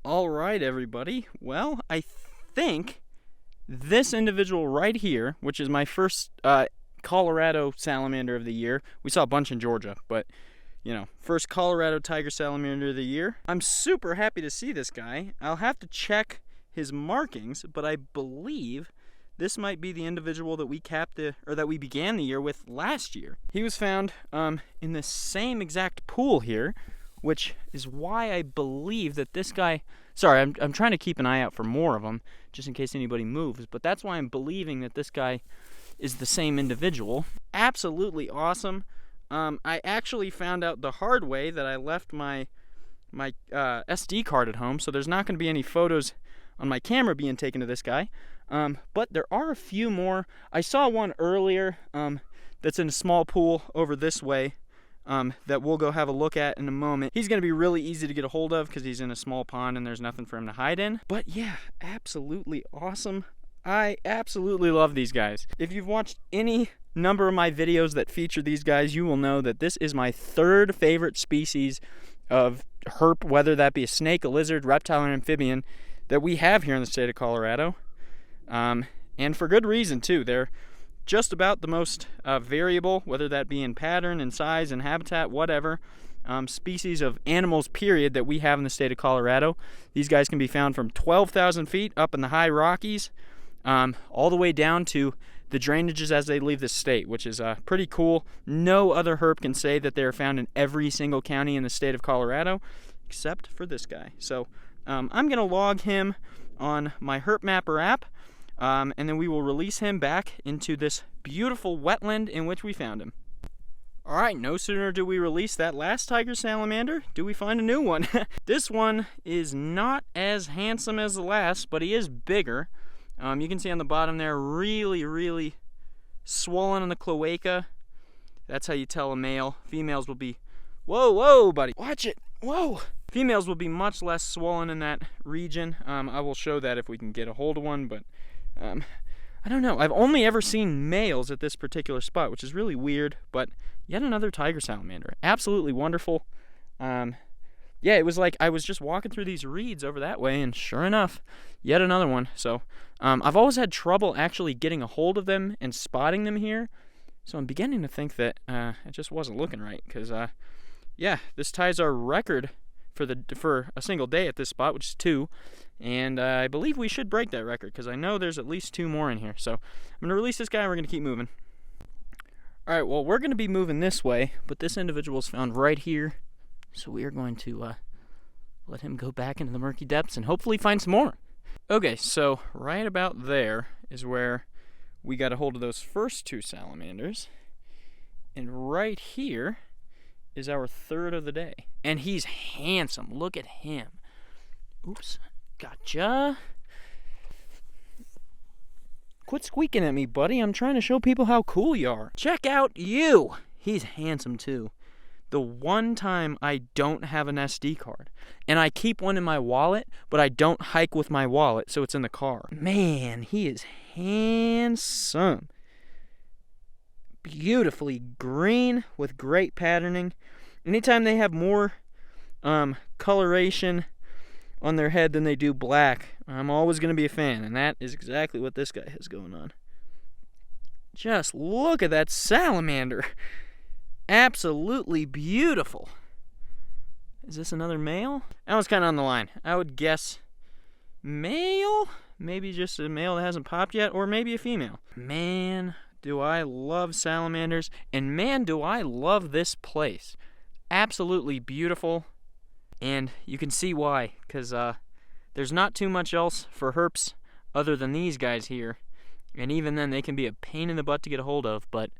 All right, everybody. Well, I think this individual right here, which is my first Colorado salamander of the year. We saw a bunch in Georgia, but first Colorado tiger salamander of the year. I'm super happy to see this guy. I'll have to check his markings, but I believe this might be the individual that we began the year with last year. He was found in the same exact pool here, which is why I believe that this guy. Sorry, I'm trying to keep an eye out for more of them, just in case anybody moves. But that's why I'm believing that this guy is the same individual. Absolutely awesome. I actually found out the hard way that I left my SD card at home, so there's not going to be any photos on my camera being taken of this guy. But there are a few more. I saw one earlier that's in a small pool over this way that we'll go have a look at in a moment. He's going to be really easy to get a hold of because he's in a small pond and there's nothing for him to hide in. But yeah, absolutely awesome. I absolutely love these guys. If you've watched any number of my videos that feature these guys, you will know that this is my third favorite species of herp, whether that be a snake, a lizard, reptile, or amphibian, that we have here in the state of Colorado. And for good reason too. They're just about the most variable, whether that be in pattern and size and habitat, whatever, species of animals, period, that we have in the state of Colorado. These guys can be found from 12,000 feet up in the high Rockies, all the way down to the drainages as they leave the state, which is pretty cool. No other herp can say that they are found in every single county in the state of Colorado, except for this guy. So I'm going to log him on my Herp Mapper app. And then we will release him back into this beautiful wetland in which we found him. Alright, no sooner do we release that last tiger salamander, do we find a new one. This one is not as handsome as the last, but he is bigger. You can see on the bottom there, really swollen in the cloaca. That's how you tell a male. Females will be, whoa, buddy, watch it, whoa. Females will be much less swollen in that region. I will show that if we can get a hold of one, but I don't know. I've only ever seen males at this particular spot, which is really weird, but yet another tiger salamander. Absolutely wonderful. Yeah, it was like I was just walking through these reeds over that way, and sure enough, yet another one. So I've always had trouble actually getting a hold of them and spotting them here, so I'm beginning to think that it just wasn't looking right, because yeah, this ties our record for a single day at this spot, which is 2. And I believe we should break that record because I know there's at least 2 more in here. So I'm going to release this guy and we're going to keep moving. Alright, well, we're going to be moving this way, but this individual is found right here. So we are going to let him go back into the murky depths and hopefully find some more. Okay, so right about there is where we got a hold of those first 2 salamanders. And right here is our third of the day. And he's handsome. Look at him. Oops. Gotcha. Quit squeaking at me, buddy. I'm trying to show people how cool you are. Check out you. He's handsome, too. The one time I don't have an SD card. And I keep one in my wallet, but I don't hike with my wallet, so it's in the car. Man, he is handsome. Beautifully green with great patterning. Anytime they have more coloration on their head than they do black, I'm always going to be a fan, and that is exactly what this guy has going on. Just look at that salamander. Absolutely beautiful. Is this another male? That was kind of on the line. I would guess male? Maybe just a male that hasn't popped yet, or maybe a female. Man, do I love salamanders, and man, do I love this place. Absolutely beautiful. And you can see why, because there's not too much else for herps other than these guys here. And even then, they can be a pain in the butt to get a hold of, but,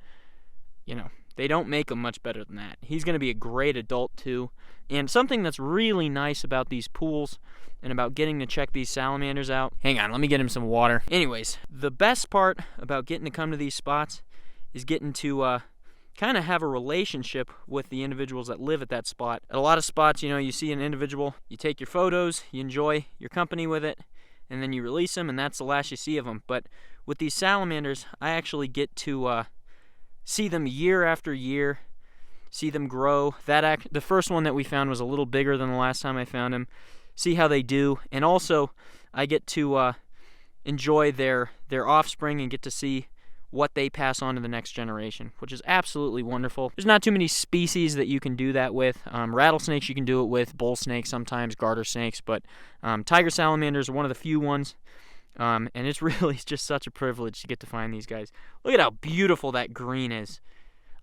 they don't make them much better than that. He's going to be a great adult, too. And something that's really nice about these pools and about getting to check these salamanders out. Hang on, let me get him some water. Anyways, the best part about getting to come to these spots is getting to kind of have a relationship with the individuals that live at that spot. At a lot of spots, you see an individual, you take your photos, you enjoy your company with it, and then you release them, and that's the last you see of them. But with these salamanders, I actually get to see them year after year, see them grow. The first one that we found was a little bigger than the last time I found him. see how they do, and also I get to enjoy their offspring and get to see what they pass on to the next generation, which is absolutely wonderful. There's not too many species that you can do that with. Rattlesnakes you can do it with, bull snakes sometimes, garter snakes, but tiger salamanders are one of the few ones, and it's really just such a privilege to get to find these guys. Look at how beautiful that green is.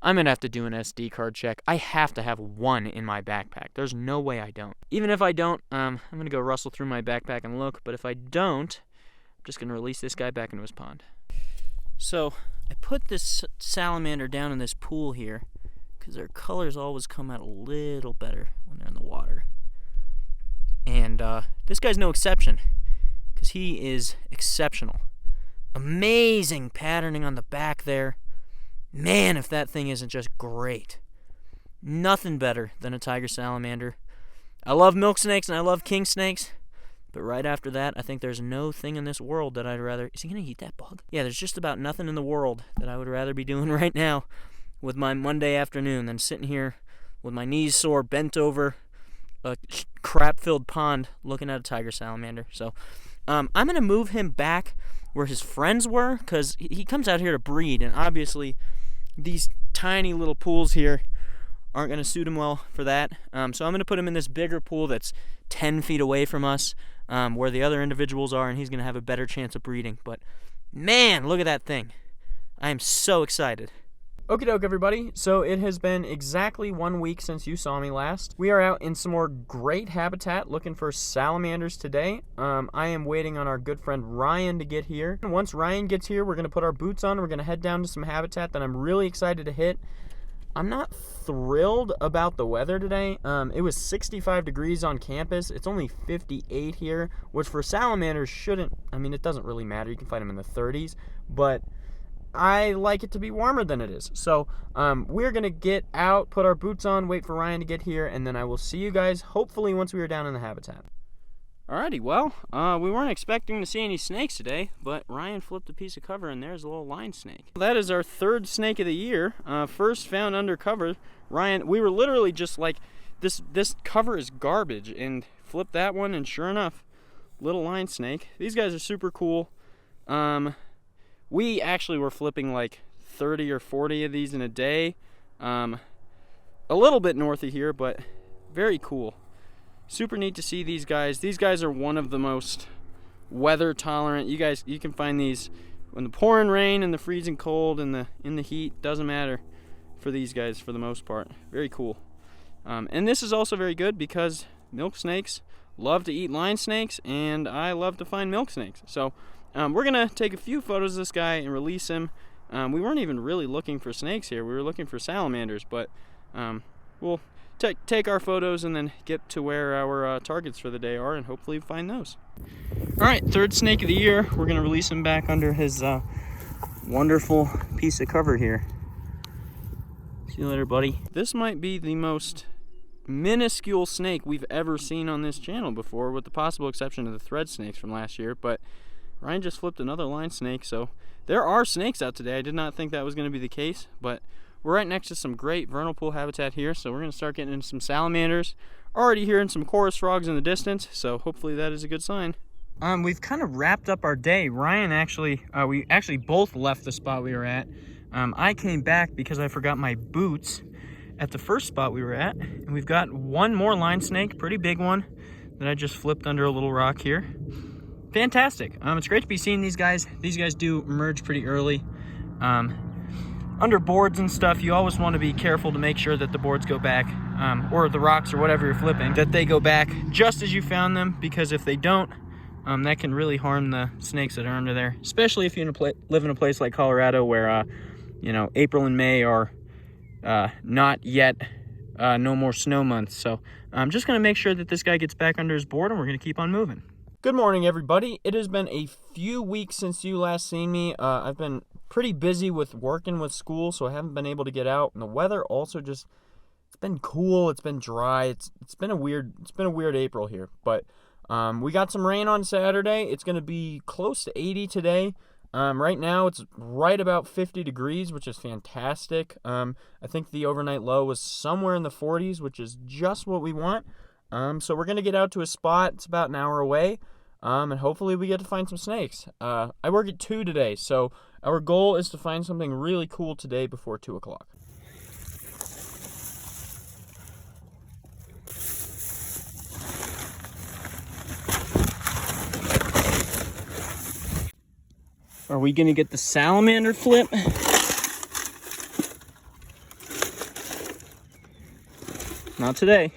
I'm going to have to do an SD card check. I have to have one in my backpack. There's no way I don't. Even if I don't, I'm going to go rustle through my backpack and look, but if I don't, I'm just going to release this guy back into his pond. So I put this salamander down in this pool here because their colors always come out a little better when they're in the water. And this guy's no exception because he is exceptional. Amazing patterning on the back there. Man, if that thing isn't just great. Nothing better than a tiger salamander. I love milk snakes and I love king snakes. But right after that, I think there's no thing in this world that I'd rather... Is he going to eat that bug? Yeah, there's just about nothing in the world that I would rather be doing right now with my Monday afternoon than sitting here with my knees sore, bent over a crap-filled pond looking at a tiger salamander. So I'm going to move him back where his friends were because he comes out here to breed, and obviously these tiny little pools here aren't going to suit him well for that. So I'm going to put him in this bigger pool that's 10 feet away from us, where the other individuals are, and he's going to have a better chance of breeding. But man, look at that thing. I am so excited. Okie doke, everybody. So it has been exactly 1 week since you saw me last. We are out in some more great habitat looking for salamanders today. I am waiting on our good friend Ryan to get here. And once Ryan gets here, we're going to put our boots on and we're going to head down to some habitat that I'm really excited to hit. I'm not thrilled about the weather today. It was 65 degrees on campus. It's only 58 here, which for salamanders shouldn't, I mean, it doesn't really matter. You can find them in the 30s, but I like it to be warmer than it is. So we're going to get out, put our boots on, wait for Ryan to get here, and then I will see you guys hopefully once we are down in the habitat. Alrighty, well, we weren't expecting to see any snakes today, but Ryan flipped a piece of cover and there's a little line snake. That is our third snake of the year, first found under cover. Ryan, we were literally just like, this cover is garbage, and flipped that one, and sure enough, little line snake. These guys are super cool. We actually were flipping like 30 or 40 of these in a day, a little bit north of here, but very cool. Super neat to see these guys. These guys are one of the most weather tolerant. You can find these when the pouring rain and the freezing cold and in the heat. Doesn't matter for these guys for the most part. Very cool. And this is also very good because milk snakes love to eat line snakes, and I love to find milk snakes. So we're gonna take a few photos of this guy and release him. We weren't even really looking for snakes here. We were looking for salamanders, but we'll take our photos and then get to where our targets for the day are and hopefully find those. Alright, third snake of the year. We're going to release him back under his wonderful piece of cover here. See you later, buddy. This might be the most minuscule snake we've ever seen on this channel before, with the possible exception of the thread snakes from last year, but Ryan just flipped another line snake, so there are snakes out today. I did not think that was going to be the case, but we're right next to some great vernal pool habitat here, so we're going to start getting into some salamanders. Already hearing some chorus frogs in the distance, so hopefully that is a good sign. We've kind of wrapped up our day. Ryan we actually both left the spot we were at. I came back because I forgot my boots at the first spot we were at, and we've got one more line snake, pretty big one, that I just flipped under a little rock here. Fantastic. It's great to be seeing these guys. These guys do emerge pretty early. Under boards and stuff, you always want to be careful to make sure that the boards go back, or the rocks or whatever you're flipping, that they go back just as you found them, because if they don't, that can really harm the snakes that are under there, especially if you live in a place like Colorado where, April and May are not yet no more snow months. So I'm just going to make sure that this guy gets back under his board, and we're going to keep on moving. Good morning, everybody. It has been a few weeks since you last seen me. I've been pretty busy with working with school, so I haven't been able to get out. And the weather also it's been cool. It's been dry. It's been a weird April here. But we got some rain on Saturday. It's going to be close to 80 today. Right now it's right about 50 degrees, which is fantastic. I think the overnight low was somewhere in the 40s, which is just what we want. So we're gonna get out to a spot. It's about an hour away, and hopefully we get to find some snakes. I work at 2 today, so our goal is to find something really cool today before 2 o'clock. Are we gonna get the salamander flip? Not today.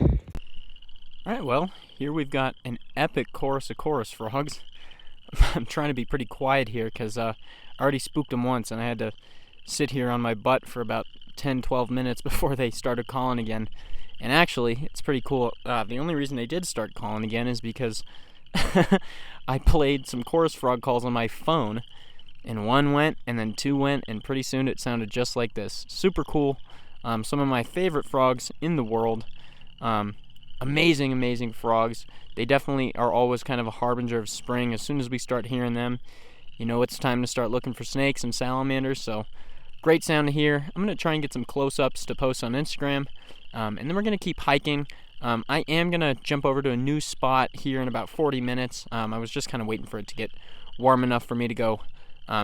All right, well, here we've got an epic chorus of chorus frogs. I'm trying to be pretty quiet here because I already spooked them once and I had to sit here on my butt for about 10-12 minutes before they started calling again. And actually, it's pretty cool. The only reason they did start calling again is because I played some chorus frog calls on my phone, and 1 went and then 2 went, and pretty soon it sounded just like this. Super cool. Some of my favorite frogs in the world. Amazing frogs. They definitely are always kind of a harbinger of spring. As soon as we start hearing them, you know it's time to start looking for snakes and salamanders. So great sound to hear. I'm going to try and get some close-ups to post on Instagram, and then we're going to keep hiking. I am going to jump over to a new spot here in about 40 minutes. I was just kind of waiting for it to get warm enough for me to go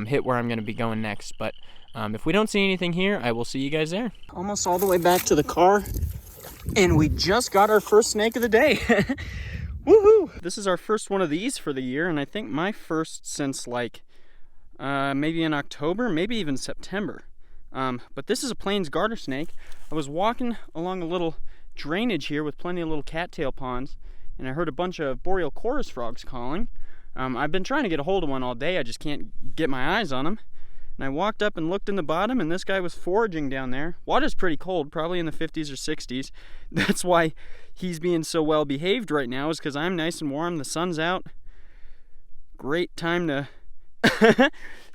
hit where I'm going to be going next. But if we don't see anything here, I will see you guys there. Almost all the way back to the car, and we just got our first snake of the day. Woohoo! This is our first one of these for the year, and I think my first since like maybe in October, maybe even September. But this is a Plains garter snake. I was walking along a little drainage here with plenty of little cattail ponds, and I heard a bunch of boreal chorus frogs calling. I've been trying to get a hold of one all day. I just can't get my eyes on them. And I walked up and looked in the bottom, and this guy was foraging down there. Water's pretty cold, probably in the 50s or 60s. That's why he's being so well behaved right now, is because I'm nice and warm. The sun's out. Great time to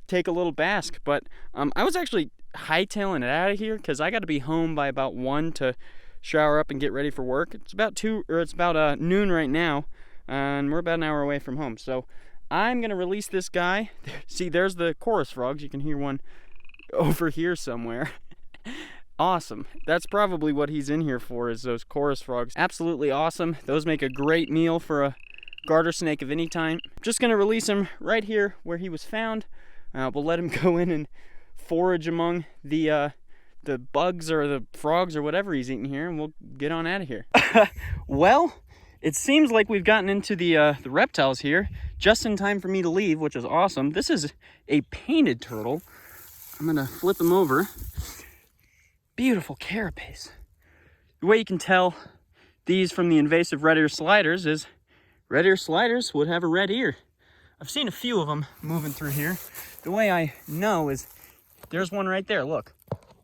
take a little bask. But I was actually hightailing it out of here because I got to be home by about 1 to shower up and get ready for work. It's about noon right now, and we're about an hour away from home. So I'm gonna release this guy. See, there's the chorus frogs. You can hear one over here somewhere. Awesome. That's probably what he's in here for, is those chorus frogs. Absolutely awesome. Those make a great meal for a garter snake of any time. Just gonna release him right here where he was found. We'll let him go in and forage among the bugs or the frogs or whatever he's eating here, and we'll get on out of here. Well, it seems like we've gotten into the reptiles here just in time for me to leave, which is awesome. This is a painted turtle. I'm gonna flip him over. Beautiful carapace. The way you can tell these from the invasive red ear sliders is red ear sliders would have a red ear. I've seen a few of them moving through here. The way I know is there's one right there, look,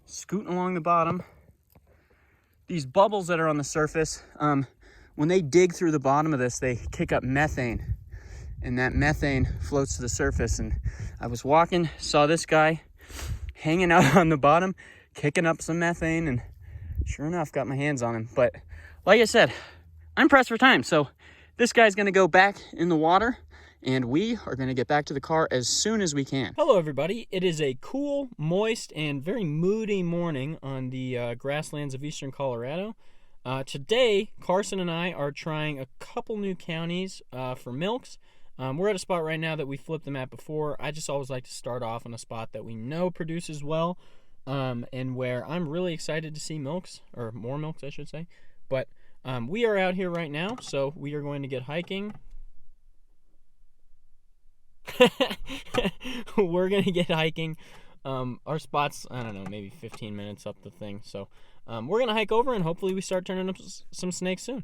scooting along the bottom. These bubbles that are on the surface, when they dig through the bottom of this, they kick up methane, and that methane floats to the surface. And I was walking, saw this guy hanging out on the bottom, kicking up some methane, and sure enough, got my hands on him. But like I said, I'm pressed for time, so this guy's gonna go back in the water, and we are gonna get back to the car as soon as we can. Hello everybody, it is a cool, moist, and very moody morning on the grasslands of eastern Colorado. Today, Carson and I are trying a couple new counties for milks. We're at a spot right now that we flipped them at before. I just always like to start off on a spot that we know produces well, and where I'm really excited to see milks, or more milks I should say. But we are out here right now, so we are going to get hiking. We're going to get hiking. Our spot's, I don't know, maybe 15 minutes up the thing, so we're going to hike over, and hopefully we start turning up some snakes soon.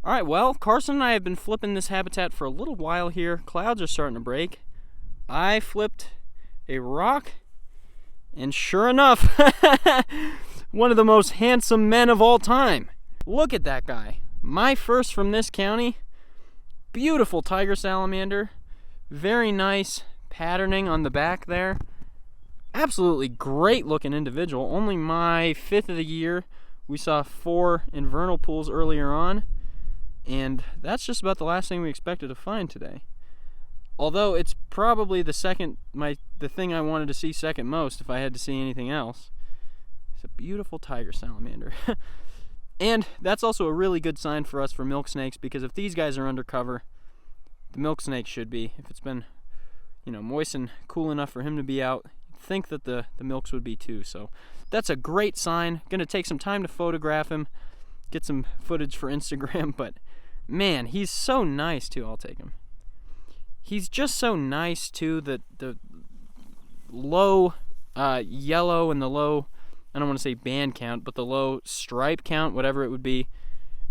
All right, well, Carson and I have been flipping this habitat for a little while here. Clouds are starting to break. I flipped a rock, and sure enough, one of the most handsome men of all time. Look at that guy. My first from this county. Beautiful tiger salamander. Very nice patterning on the back there. Absolutely great looking individual. Only my 5th of the year. We saw 4 invernal pools earlier on, and that's just about the last thing we expected to find today. Although it's probably the thing I wanted to see second most if I had to see anything else. It's a beautiful tiger salamander. And that's also a really good sign for us for milk snakes, because if these guys are undercover, the milk snake should be. If it's been, moist and cool enough for him to be out, you'd think that the milks would be too. So that's a great sign. Gonna take some time to photograph him, get some footage for Instagram, but man, he's so nice too. I'll take him. He's just so nice too. The low yellow and the low, I don't want to say band count, but the low stripe count, whatever it would be.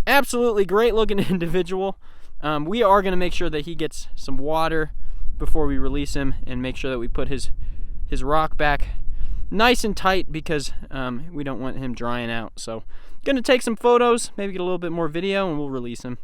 Absolutely great looking individual. We are going to make sure that he gets some water before we release him, and make sure that we put his rock back nice and tight, because we don't want him drying out. So going to take some photos, maybe get a little bit more video, and we'll release him.